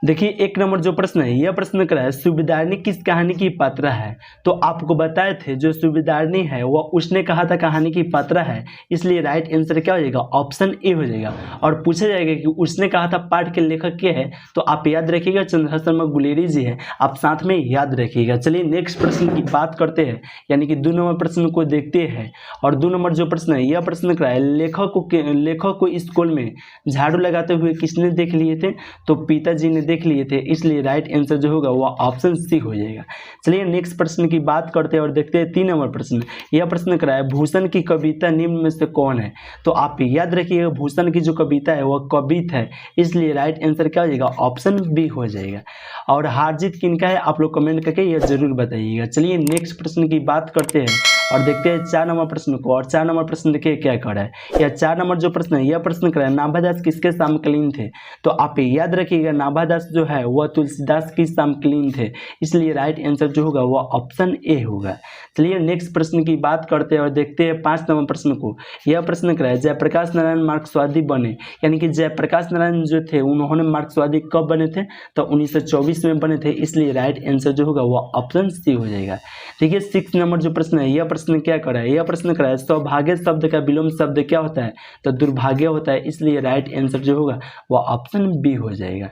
देखिए 1 नंबर जो प्रश्न है, यह प्रश्न करा है सूबेदारनी किस कहानी की पात्रा है। तो आपको बताए थे जो सूबेदारनी है वह उसने कहा था कहानी की पात्रा है, इसलिए राइट आंसर क्या हो जाएगा, ऑप्शन ए हो जाएगा। और पूछा जाएगा कि उसने कहा था पाठ के लेखक के है, तो आप याद रखिएगा चंद्रहास शर्मा गुलेरी जी है, आप साथ में याद रखिएगा। चलिए नेक्स्ट प्रश्न की बात करते हैं, यानी कि 2 नंबर प्रश्न को देखते हैं। और 2 नंबर जो प्रश्न है, यह प्रश्न करा है लेखक को स्कूल में झाड़ू लगाते हुए किसने देख लिए थे। तो पिताजी ने देख लिए थे, इसलिए राइट आंसर जो होगा वह ऑप्शन सी हो जाएगा। चलिए नेक्स्ट प्रश्न की बात करते हैं और देखते हैं 3 नंबर प्रश्न। यह प्रश्न करा है भूषण की कविता निम्न में से कौन है। तो आप याद रखिएगा भूषण की जो कविता है वह कवित है, इसलिए राइट आंसर क्या हो जाएगा, ऑप्शन बी हो जाएगा। और हार जीत किनका है आप लोग कमेंट करके यह जरूर बताइएगा। चलिए नेक्स्ट प्रश्न की बात करते हैं और देखते हैं 4 नंबर प्रश्न को। और 4 नंबर प्रश्न देखिए क्या कर रहा है। यह 4 नंबर जो प्रश्न है, यह प्रश्न कर रहा है नाभादास किसके समकालीन थे। तो आप याद रखिएगा नाभादास जो है वह तुलसीदास की समकालीन थे, इसलिए राइट आंसर जो होगा वह ऑप्शन ए होगा। चलिए नेक्स्ट प्रश्न की बात करते हैं और देखते हैं 5 नंबर प्रश्न को। यह प्रश्न कर रहा है जयप्रकाश नारायण मार्क्सवादी बने, यानी कि जयप्रकाश नारायण जो थे उन्होंने मार्क्सवादी कब बने थे। तो 1924 में बने थे, इसलिए राइट आंसर जो होगा वह ऑप्शन सी हो जाएगा। देखिए 6 नंबर जो प्रश्न है, यह प्रश्न क्या कर रहा है, यह प्रश्न कर रहा है सौभाग्य शब्द का विलोम शब्द क्या होता है। तो दुर्भाग्य होता है, इसलिए राइट आंसर जो होगा वह ऑप्शन बी हो जाएगा।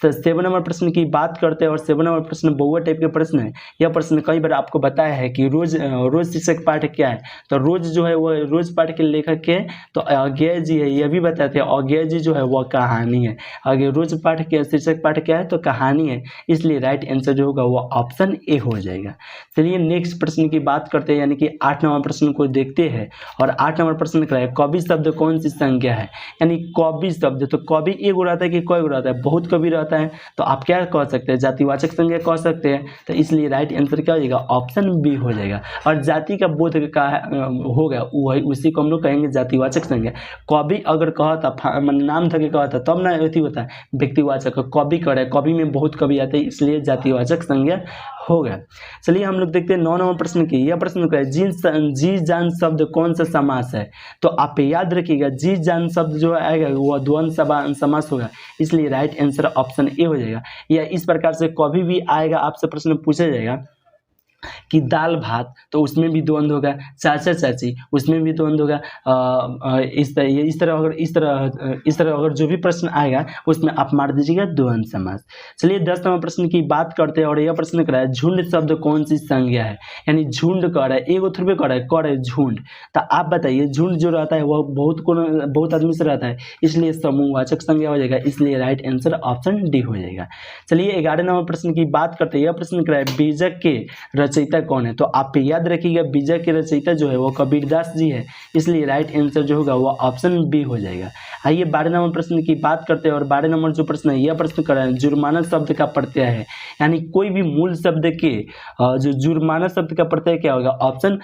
7 नंबर प्रश्न की बात करते हैं और 7 नंबर प्रश्न बहुआ टाइप के प्रश्न है। यह प्रश्न कई बार आपको बताया है कि रोज शीर्षक पाठ क्या है। तो रोज जो है वह रोज पाठ के लेखक के हैं, तो अज्ञेय जी है, यह भी बताए थे अज्ञेय जी जो है वह कहानी है। आगे रोज पाठ के शीर्षक पाठ क्या है, तो कहानी है, इसलिए राइट आंसर जो होगा वह ऑप्शन ए हो जाएगा। चलिए नेक्स्ट प्रश्न की बात करते हैं, यानी कि 8 नंबर प्रश्न को देखते हैं। और 8 नंबर प्रश्न क्या है, कवि शब्द कौन सी संज्ञा है। यानी कवि शब्द, तो कवि एक रहता है कि कोई रहता है, बहुत कवि रहता है, तो आप क्या कह सकते हैं, जातिवाचक संज्ञा कह सकते हैं। तो इसलिए राइट आंसर क्या हो जाएगा, ऑप्शन बी हो जाएगा। और जाति का बोध का होगा वही, उसी को हम लोग कहेंगे जातिवाचक संज्ञा। कवि अगर कहता नाम धके कहता तब ना अथी होता है व्यक्तिवाचक, कवि करे, कवि में बहुत कवि आते हैं, इसलिए जातिवाचक संज्ञा हो गया। चलिए हम लोग देखते हैं 9 नंबर प्रश्न की। यह प्रश्न क्या है, जी जान शब्द कौन सा समास है। तो आप याद रखिएगा जी जान शब्द जो आएगा वह द्वंद्व समास होगा, इसलिए राइट आंसर ऑप्शन ए हो जाएगा। या इस प्रकार से कभी भी आएगा आपसे प्रश्न पूछा जाएगा कि दाल भात, तो उसमें भी द्वंद्व होगा, चाचा चाची उसमें भी द्वंद्व होगा। इस तरह अगर जो भी प्रश्न आएगा उसमें आप मार दीजिएगा द्वंद्व समास। चलिए 10 नंबर प्रश्न की बात करते हैं और यह प्रश्न कर रहा है झुंड शब्द कौन सी संज्ञा है। यानी झुंड कर रहा है, एगो थोड़े कर रहा है झुंड। तो आप बताइए झुंड जो रहता है वह बहुत आदमी से रहता है, इसलिए समूहवाचक संज्ञा हो जाएगा, इसलिए राइट आंसर ऑप्शन डी हो जाएगा। चलिए 11 नंबर प्रश्न की बात करते हैं। यह प्रश्न कर रहा है बीजक के रचयिता कौन है। तो आप याद रखिएगा बीजक के रचयिता जो है वो कबीरदास जी है, इसलिए राइट आंसर जो होगा वो ऑप्शन बी हो जाएगा। आइए 12 नंबर प्रश्न की बात करते हैं और 12 नंबर जो प्रश्न है, यह प्रश्न कर रहा है जुर्माना शब्द का प्रत्यय है। यानी कोई भी मूल शब्द के जो जुर्माना शब्द का प्रत्यय क्या होगा, ऑप्शन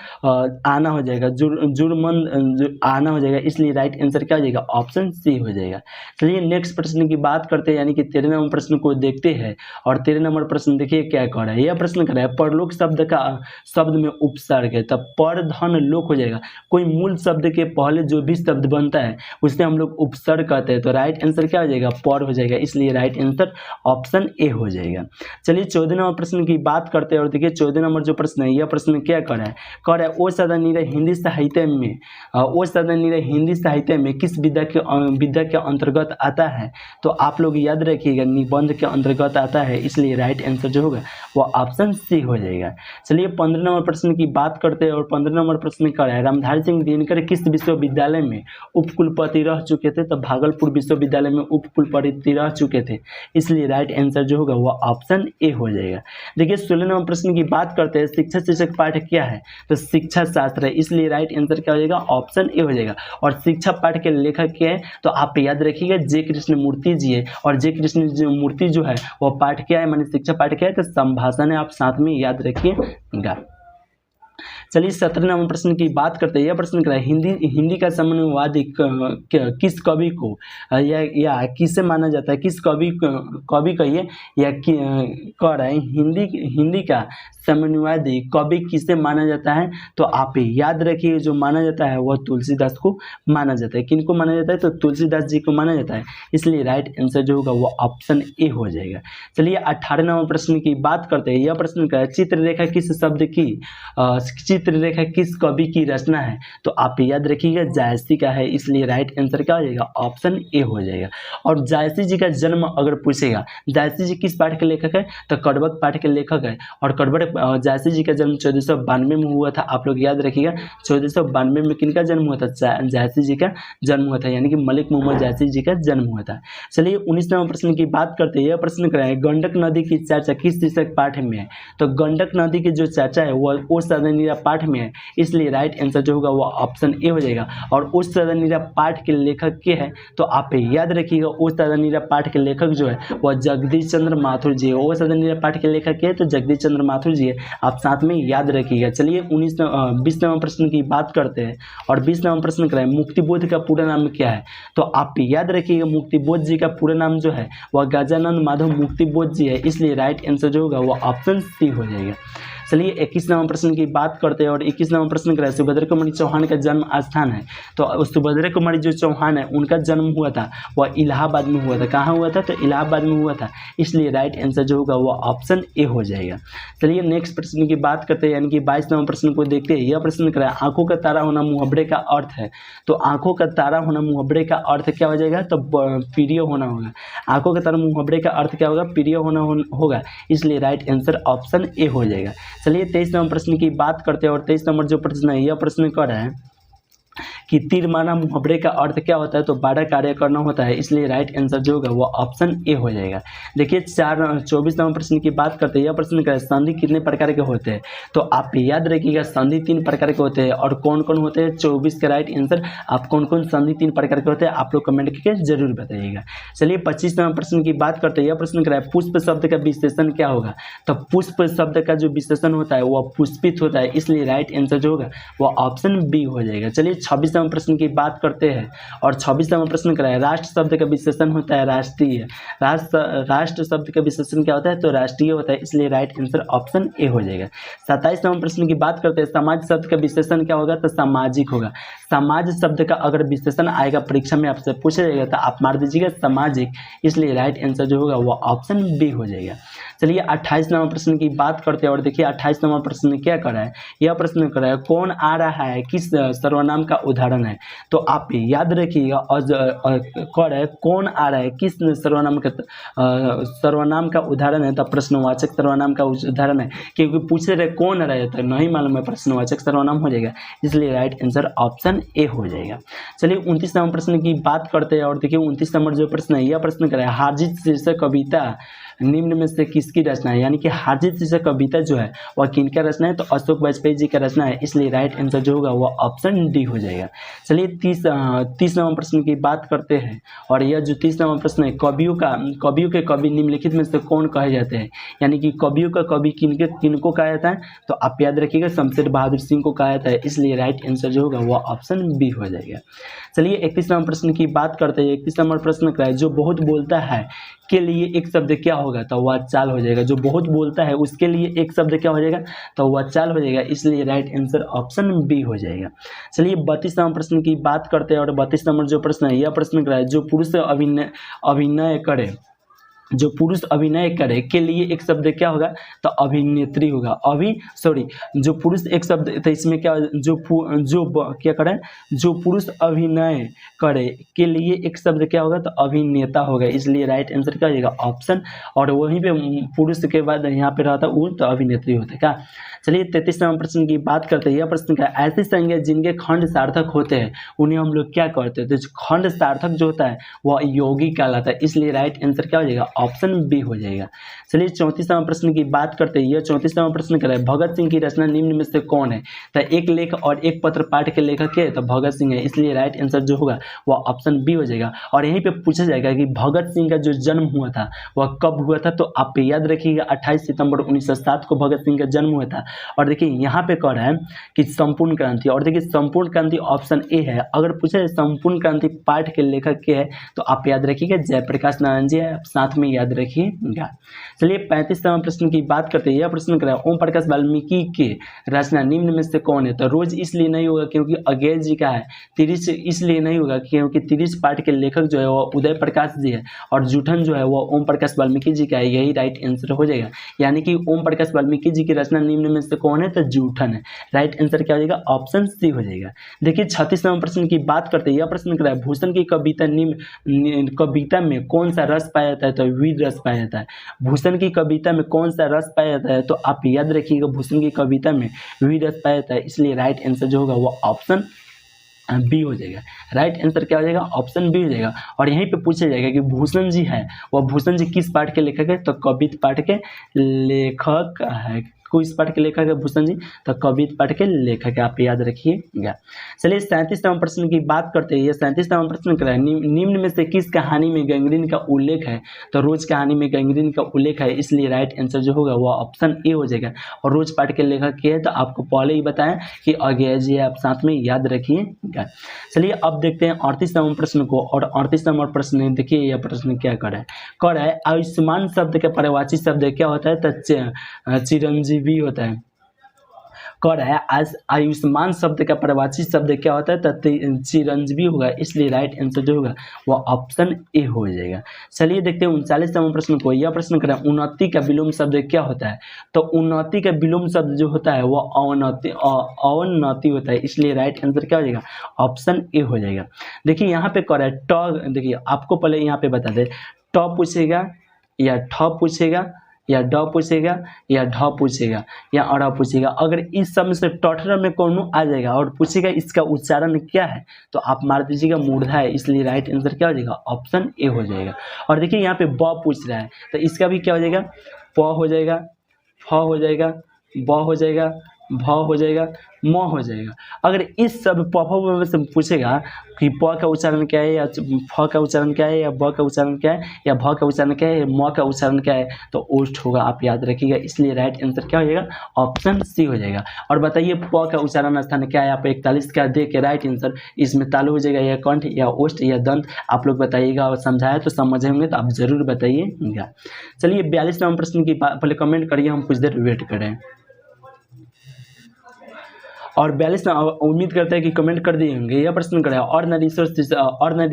आना हो जाएगा, जुर्मन आना हो जाएगा, इसलिए राइट आंसर क्या हो जाएगा, ऑप्शन सी हो जाएगा। चलिए नेक्स्ट प्रश्न की बात करते हैं, यानी कि 13 नंबर प्रश्न को देखते हैं। और 13 नंबर प्रश्न देखिए क्या कर रहा है। यह प्रश्न कर रहा है परलोक शब्द का शब्द में उपसर्ग है, तब पर धन लोक हो जाएगा। कोई मूल शब्द के पहले जो भी शब्द बनता है उसे हम लोग उपसर्ग कहते हैं, तो राइट आंसर क्या हो जाएगा, पर हो जाएगा, इसलिए राइट आंसर ऑप्शन ए हो जाएगा। चलिए 14 नंबर प्रश्न की बात करते हैं और देखिए 14 नंबर जो प्रश्न है, यह प्रश्न क्या कर रहा है, कह रहा है ओ सदनिर हिंदी साहित्य में, ओ सदनिर हिंदी साहित्य में किस विधा के अंतर्गत आता है। तो आप लोग याद रखिएगा निबंध के अंतर्गत आता है, इसलिए राइट आंसर जो होगा वह ऑप्शन सी हो जाएगा। चलिए 15 नंबर प्रश्न की बात करते हैं और 15 नंबर प्रश्न कर रहा है रामधारी सिंह दिनकर किस विश्वविद्यालय में उपकुलपति रह चुके थे। तो भागलपुर विश्वविद्यालय में उपकुलपति रह चुके थे, इसलिए राइट आंसर जो होगा वह ऑप्शन ए हो जाएगा। देखिए 16 नंबर प्रश्न की बात करते हैं शिक्षा शीर्षक पाठ क्या है। तो शिक्षा शास्त्र है, इसलिए राइट आंसर क्या हो जाएगा, ऑप्शन ए हो जाएगा। और शिक्षा पाठ के लेखक क्या है, तो आप याद रखिएगा जे कृष्ण मूर्ति जी है। और जे कृष्ण मूर्ति जो है वह पाठ क्या है, माने शिक्षा पाठ क्या है, तो संभाषण है, आप साथ में याद रखिएगा। चलिए 17 नंबर प्रश्न की बात करते हैं। यह प्रश्न क्या है, हिंदी का समन्वयवादी किस कवि को या किसे माना जाता है, किस कवि कहिए या कह रहे हैं हिंदी का समन्वयवादी कवि किसे माना जाता है। तो आप याद रखिए जो माना जाता है वह तुलसीदास को माना जाता है। किनको माना जाता है, तो तुलसीदास जी को माना जाता है। इसलिए राइट आंसर जो होगा वो ऑप्शन ए हो जाएगा। चलिए 18 नंबर प्रश्न की बात करते हैं। यह प्रश्न का चित्ररेखा किस शब्द की चित्ररेखा किस कवि की रचना है। तो आप याद रखिएगा जायसी का है, इसलिए राइट आंसर क्या हो जाएगा, ऑप्शन ए हो जाएगा। और जायसी जी का जन्म अगर पूछेगा, जायसी जी किस पाठ के लेखक है, तो कड़बक पाठ के लेखक है। और कड़बक जायसी जी का जन्म 1492 में हुआ था। आप लोग याद रखिएगा 1492 में किनका जन्म हुआ था, जायसी जी का जन्म हुआ था, यानी कि मलिक मोहम्मद जायसी जी का जन्म हुआ था। चलिए 19 नंबर प्रश्न की बात करते हैं। यह प्रश्न कराए गंडक नदी की चर्चा किस शीर्षक पाठ में है। तो गंडक नदी की जो चर्चा है वो उस सदनीरा पाठ में है, इसलिए राइट आंसर जो होगा वो ऑप्शन ए हो जाएगा। और उस सदनीरा पाठ के लेखक के हैं, तो आप याद रखिएगा उस सदनीरा पाठ के लेखक जो है वह जगदीश चंद्र माथुर जी है। वो सदनीरा पाठ के लेखक के है तो जगदीश चंद्र माथुर जी है, आप साथ में याद रखिएगा। चलिए 20 नंबर प्रश्न की बात करते हैं। और 20 नंबर प्रश्न कराए मुक्तिबोध का पूरा नाम क्या है। तो आप याद रखिएगा मुक्तिबोध जी का पूरा नाम जो है वह गजानंद माधव मुक्तिबोध जी है, इसलिए राइट आंसर जो होगा वो ऑप्शन सी हो जाएगा। चलिए 21 नंबर प्रश्न की बात करते हैं। और 21 नंबर प्रश्न कराए सुभद्रा कुमारी चौहान का जन्म स्थान है। तो सुभद्रा कुमारी जो चौहान है उनका जन्म हुआ था वह इलाहाबाद में हुआ था। कहाँ हुआ था, तो इलाहाबाद में हुआ था, इसलिए राइट आंसर जो होगा वो ऑप्शन ए हो जाएगा। चलिए नेक्स्ट प्रश्न की बात करते हैं, यानी कि 22 नंबर प्रश्न को देखते हैं। यह प्रश्न कराए आंखों का तारा होना मुहावरे का अर्थ है। तो आंखों का तारा होना मुहावरे का अर्थ क्या हो जाएगा, तो प्रिय होना होगा। आंखों का तारा मुहावरे का अर्थ क्या होगा, प्रिय होना होगा, इसलिए राइट आंसर ऑप्शन ए हो जाएगा। चलिए 23 नंबर प्रश्न की बात करते हैं। और 23 नंबर जो प्रश्न है यह प्रश्न कर रहा है कि तीर माना मुहावरे का अर्थ क्या होता है, तो 12 कार्य करना होता है, इसलिए राइट आंसर जो होगा वो ऑप्शन ए हो जाएगा। देखिए 24 नंबर प्रश्न की बात करते हैं। यह प्रश्न का संधि कितने प्रकार के होते हैं। तो आप याद रखिएगा संधि 3 प्रकार के होते हैं। और कौन कौन होते हैं, 24 का राइट आंसर आप कौन कौन संधि 3 प्रकार के होते हैं आप लोग कमेंट करके जरूर बताइएगा। चलिए 25 नंबर प्रश्न की बात करते हैं। यह प्रश्न कराए पुष्प शब्द का विशेषण क्या होगा। तो पुष्प शब्द का जो विशेषण होता है वह पुष्पित होता है, इसलिए राइट आंसर जो होगा वह ऑप्शन बी हो जाएगा। चलिए 26 नंबर प्रश्न की बात करते हैं। और 26 नंबर प्रश्न कराए राष्ट्र शब्द का विशेषण होता है राष्ट्रीय। राष्ट्र शब्द का विशेषण क्या होता है, तो राष्ट्रीय होता है, इसलिए राइट आंसर ऑप्शन ए हो जाएगा। 27 नंबर प्रश्न की बात करते हैं। समाज शब्द का विशेषण क्या होगा, तो सामाजिक होगा। समाज शब्द का अगर विशेषण आएगा परीक्षा में आपसे पूछा जाएगा तो आप मार दीजिएगा सामाजिक, इसलिए राइट आंसर जो होगा वो ऑप्शन बी हो जाएगा। चलिए 28 नंबर प्रश्न की बात करते हैं। और देखिए 28 नंबर प्रश्न क्या कर रहा है, यह प्रश्न कर रहा है कौन आ रहा है किस सर्वनाम का उदाहरण है। तो आप याद रखिएगा और कह रहा है कौन आ रहा है किस सर्वनाम का उदाहरण है, तो प्रश्नवाचक सर्वनाम का उदाहरण है, क्योंकि पूछ रहे कौन आ रहा है तो नहीं मालूम है, प्रश्नवाचक सर्वनाम हो जाएगा, इसलिए राइट आंसर ऑप्शन ए हो जाएगा। चलिए 29 नंबर प्रश्न की बात करते हैं। और देखिए 29 नंबर जो प्रश्न है यह प्रश्न कर रहा है हारजीत शीर्षक कविता निम्न में से किसकी रचना है, यानी कि हारजीत शीर्षक कविता जो है वह किनका रचना है, तो अशोक वाजपेयी जी का रचना है, इसलिए राइट आंसर जो होगा वह ऑप्शन डी हो जाएगा। चलिए 30 नंबर प्रश्न की बात करते हैं। और यह जो 30 नंबर प्रश्न है कवियों के कवि निम्नलिखित में से कौन कहे जाते हैं, यानी कि कवियों का कवि किनको कहा जाता है, तो आप याद रखिएगा शमशेर बहादुर सिंह को कहा जाता है, इसलिए राइट आंसर जो होगा वह ऑप्शन बी हो जाएगा। चलिए 31 नंबर प्रश्न की बात करते हैं। 31 नंबर प्रश्न का है जो बहुत बोलता है के लिए एक शब्द क्या होगा, तो वह चाल हो जाएगा। जो बहुत बोलता है उसके लिए एक शब्द क्या हो जाएगा, तो वह चाल हो जाएगा, इसलिए राइट आंसर ऑप्शन बी हो जाएगा। चलिए 32 नंबर प्रश्न की बात करते हैं। और 32 नंबर जो प्रश्न है यह प्रश्न कराए जो पुरुष अभिनय करे, जो पुरुष अभिनय करे के लिए एक शब्द क्या होगा, तो अभिनेत्री होगा। जो पुरुष एक शब्द, तो इसमें क्या क्या करें, जो पुरुष अभिनय करे के लिए एक शब्द क्या होगा, तो अभिनेता होगा, इसलिए राइट आंसर क्या हो जाएगा ऑप्शन। और वहीं पे पुरुष के बाद यहाँ पे रहता वो तो अभिनेत्री होता है क्या। चलिए 33 नंबर प्रश्न की बात करते हैं। यह प्रश्न का ऐसी संज्ञा जिनके खंड सार्थक होते हैं उन्हें हम लोग क्या करते हैं, तो खंड सार्थक जो होता है वह योगी कहलाता है, इसलिए राइट आंसर क्या हो जाएगा ऑप्शन बी हो जाएगा। चलिए 34वां प्रश्न की बात करते हैं। यह 34वां प्रश्न कर रहा है, भगत सिंह की रचना निम्न में से कौन है? तो एक लेख और एक पत्र पाठ के लेखक क्या है? तो भगत सिंह है, इसलिए राइट आंसर जो होगा वह ऑप्शन बी हो जाएगा। और यहीं पे पूछा जाएगा कि भगत सिंह का जो जन्म हुआ था वह कब हुआ था? तो आप याद रखिएगा 28 सितंबर 1907 को भगत सिंह का जन्म हुआ था। और देखिए यहाँ पे कह रहा है कि संपूर्ण क्रांति, और देखिए संपूर्ण क्रांति ऑप्शन ए है। अगर पूछे संपूर्ण क्रांति पाठ के लेखक के है तो आप याद रखिएगा जयप्रकाश नारायण जी है, साथ में याद रखिएगा। चलिए 35वां प्रश्न की बात करते हैं। यह प्रश्न कर रहा है, ओम प्रकाश वाल्मीकि के रचना निम्न में से कौन है? तो रोज इसलिए नहीं होगा क्योंकि अज्ञेय जी का है, तिरिश इसलिए नहीं होगा क्योंकि तिरिश पाठ के लेखक जो है वो उदय प्रकाश जी है, और जूठन जो है वो ओम प्रकाश वाल्मीकि जी का है। यही राइट आंसर हो जाएगा, यानी कि ओम प्रकाश वाल्मीकि जी की रचना निम्न में से कौन है? तो जूठन है। राइट आंसर क्या हो जाएगा? ऑप्शन सी हो जाएगा। देखिए 36वां प्रश्न की बात करते हैं। यह प्रश्न कर रहा है, भूषण की कविता में कौन सा रस पाया जाता है? तो वीर रस पाया जाता है। भूषण की कविता में कौन सा रस पाया जाता है? तो आप याद रखिएगा भूषण की कविता में वीर रस पाया जाता है, इसलिए राइट आंसर जो होगा वो ऑप्शन बी हो जाएगा। राइट आंसर क्या हो जाएगा? ऑप्शन बी हो जाएगा। और यहीं पे पूछा जाएगा कि भूषण जी है वह भूषण जी किस पाठ के लेखक है? तो कवित पाठ के लेखक है। किस पाठ के लेखक है भूषण जी? तो कवित पाठ के लेखक है, आप याद रखिएगा। चलिए 37वां प्रश्न की बात करते हैं। ये 37वां प्रश्न कर रहा है, निम्न में से किस कहानी में गैंग्रीन का उल्लेख है? तो रोज कहानी में गैंग्रीन का उल्लेख है, इसलिए राइट आंसर जो होगा वो ऑप्शन ए हो जाएगा। और रोज पाठ के लेखक क्या है? तो आपको पहले ही बताया कि अज्ञेय जी है, आप साथ में याद रखिएगा। चलिए अब देखते हैं 38वां प्रश्न को। और 38वां प्रश्न देखिए, यह प्रश्न क्या कर रहा है, आयुष्मान शब्द का पर्यायवाची शब्द क्या होता है? तो चिरंजीवी होता है। कह रहा है आयुष्मान शब्द का पर्यायवाची शब्द क्या होता है? तो चिरंजीवी होगा, इसलिए राइट आंसर जो होगा वह ऑप्शन ए हो जाएगा। चलिए देखते हैं 39वां प्रश्न को। यह प्रश्न कर रहा है, उन्नति का विलोम शब्द क्या होता है? तो उन्नति का विलोम शब्द जो होता है वह अवनति होता है, इसलिए राइट आंसर क्या हो जाएगा? ऑप्शन ए हो जाएगा। देखिए यहाँ पे कह रहा है ट, देखिए आपको पहले यहाँ पे बता दे, ट पूछेगा या ठ पूछेगा या ड पूछेगा या ढ पूछेगा या अड़ पूछेगा। अगर इस सब में से टॉठर में कौन आ जाएगा और पूछेगा इसका उच्चारण क्या है, तो आप मार दीजिएगा मूर्धा है, इसलिए राइट आंसर क्या हो जाएगा? ऑप्शन ए हो जाएगा। और देखिए यहाँ पे ब पूछ रहा है, तो इसका भी क्या हो जाएगा? प हो जाएगा, फ हो जाएगा, ब हो जाएगा, भ हो जाएगा, म हो जाएगा। अगर इस सब प में से पूछेगा कि प का उच्चारण क्या है या फ का उच्चारण क्या है या ब का उच्चारण क्या है या भ का उच्चारण क्या है या म का उच्चारण क्या है, तो ओष्ठ होगा, आप याद रखिएगा, इसलिए राइट आंसर क्या हो जाएगा? ऑप्शन सी हो जाएगा। और बताइए प का उच्चारण स्थान क्या है? आप 41 का दे के राइट आंसर इसमें तालु हो जाएगा या कंठ या ओष्ठ या दंत, आप लोग बताइएगा। और समझाया तो समझे होंगे तो आप जरूर बताइएगा। चलिए 42वां प्रश्न की पहले कमेंट करिए, हम कुछ देर वेट करें। और 42 उम्मीद करते हैं कि कमेंट कर दिए होंगे। यह प्रश्न करें, ऑर्डिनरी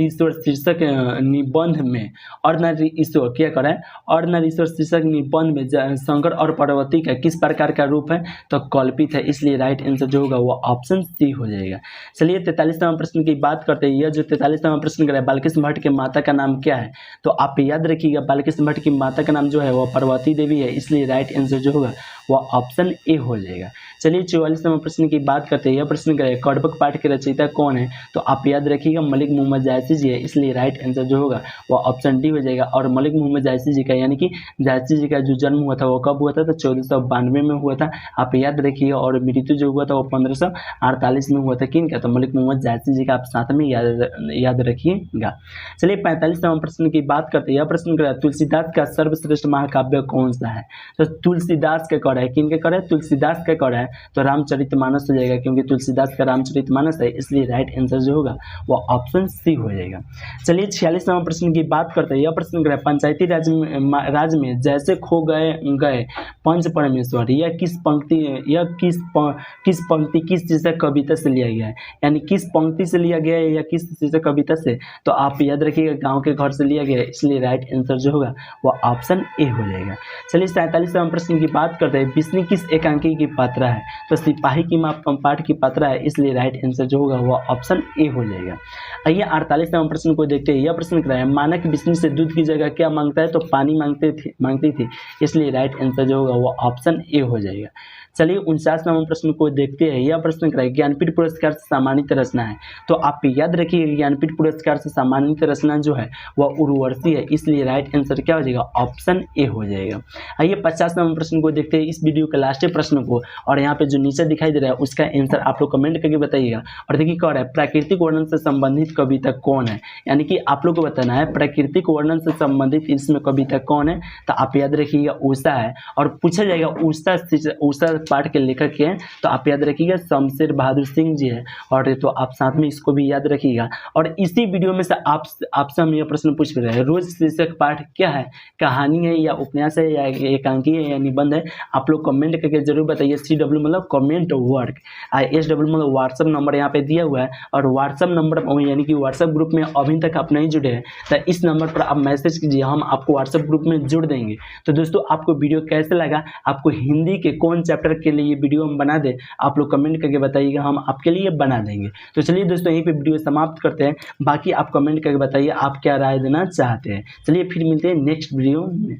ईश्वर शीर्षक निबंध में ऑर्डिनरी ईश्वर क्या करें? ऑर्डिनरी ईश्वर शीर्षक निबंध में शंकर और पार्वती का किस प्रकार का रूप है? तो कल्पित है, इसलिए राइट आंसर जो होगा वो ऑप्शन सी हो जाएगा। चलिए 43वां प्रश्न की बात करते हैं। यह जो 43वां प्रश्न करें, बालकृष्ण भट्ट के माता का नाम क्या है? तो आप याद रखिएगा बालकृष्ण भट्ट की माता का नाम जो है वह पार्वती देवी है, इसलिए राइट आंसर जो होगा वह ऑप्शन ए हो जाएगा। चलिए 44वां प्रश्न की बात करते हैं। यह प्रश्न करें, कड़बक पाठ के रचयिता कौन है? तो आप याद रखिएगा मलिक मोहम्मद जायसी जी है, इसलिए राइट आंसर जो होगा वह ऑप्शन डी हो जाएगा। और मलिक मोहम्मद जायसी जी का यानी कि जायसी जी का जो जन्म हुआ था वो कब हुआ था? तो 1492 में हुआ था, आप याद रखिएगा। और मृत्यु जो हुआ था वो 1548 में हुआ था। किन का? तो मलिक मोहम्मद जायसी जी का, आप साथ में याद रखिएगा। चलिए 45वां प्रश्न की बात करते हैं। यह प्रश्न करें, तुलसीदास का सर्वश्रेष्ठ महाकाव्य कौन सा है? तो तुलसीदास का कौन है? किन के कौन है? तुलसीदास का कौन है? तो रामचरितमानस हो जाएगा, क्योंकि तुलसीदास का रामचरितमानस है, इसलिए राइट आंसर जो होगा वो ऑप्शन सी हो जाएगा। चलिए 46वां प्रश्न की बात करते हैं। यह प्रश्न करें, पंचायती राज में जैसे खो गए पंच परमेश्वर, यह किस पंक्ति किस शीर्षक कविता से लिया गया है? यानी किस पंक्ति से लिया गया है या किस शीर्षक कविता से? तो आप याद रखिएगा गाँव के घर से लिया गया है, इसलिए राइट आंसर जो होगा वह ऑप्शन ए हो जाएगा। चलिए 47वां प्रश्न की बात करते हैं। बिस्नी किस एकांकी की पात्रा है? तो सिपाही की माँ पाठ की पात्रा है, इसलिए राइट आंसर जो होगा वह ऑप्शन ए हो जाएगा। आइए 48वां प्रश्न को देखते हैं। यह प्रश्न कराया, मानक बिस्नी से दूध की जगह क्या मांगता है? तो पानी मांगती थी, इसलिए राइट आंसर जो होगा वह ऑप्शन ए हो जाएगा। चलिए 49वां प्रश्न को देखते हैं। यह प्रश्न क्या है, ज्ञानपीठ पुरस्कार से सम्मानित रचना है। तो आप याद रखिए ज्ञानपीठ पुरस्कार से सम्मानित रचना जो है वह उर्वशी है, इसलिए राइट आंसर क्या हो जाएगा, ऑप्शन ए हो जाएगा। आइए 50वां प्रश्न को देखते हैं, इस वीडियो के लास्ट प्रश्न को, और यहाँ पे जो नीचे दिखाई दे रहा है उसका आंसर आप लोग कमेंट करके बताइएगा। और देखिए क्या है, प्राकृतिक वर्णन से संबंधित कविता कौन है, यानी कि आप लोग को बताना है प्राकृतिक वर्णन से संबंधित इसमें कविता कौन है। तो आप याद रखिएगा उषा है, और पूछा जाएगा उषा पाठ के लेखक के हैं, तो आप याद रखिएगा शमशेर बहादुर सिंह जी है। और तो आप साथ में इसको भी याद रखिएगा। और इसी वीडियो में से आपसे हम यह प्रश्न पूछ रहे हैं, रोज शीर्षक पाठ क्या है, कहानी है या उपन्यास है या एकांकी है या निबंध है। आप लोग कमेंट करके जरूर बताइए। CW मतलब कमेंट वर्क, SW मतलब व्हाट्सअप नंबर यहाँ पे दिया हुआ है, और व्हाट्सअप नंबर यानी कि व्हाट्सअप ग्रुप में अभी तक आप नहीं जुड़े हैं तो इस नंबर पर आप मैसेज कीजिए, हम आपको व्हाट्सएप ग्रुप में जोड़ देंगे। तो दोस्तों आपको वीडियो कैसे लगा, आपको हिंदी के कौन चैप्टर के लिए वीडियो हम बना दें, आप लोग कमेंट करके बताइएगा, हम आपके लिए बना देंगे। तो चलिए दोस्तों यहीं पे वीडियो समाप्त करते हैं, बाकी आप कमेंट करके बताइए आप क्या राय देना चाहते हैं। चलिए फिर मिलते हैं नेक्स्ट वीडियो में।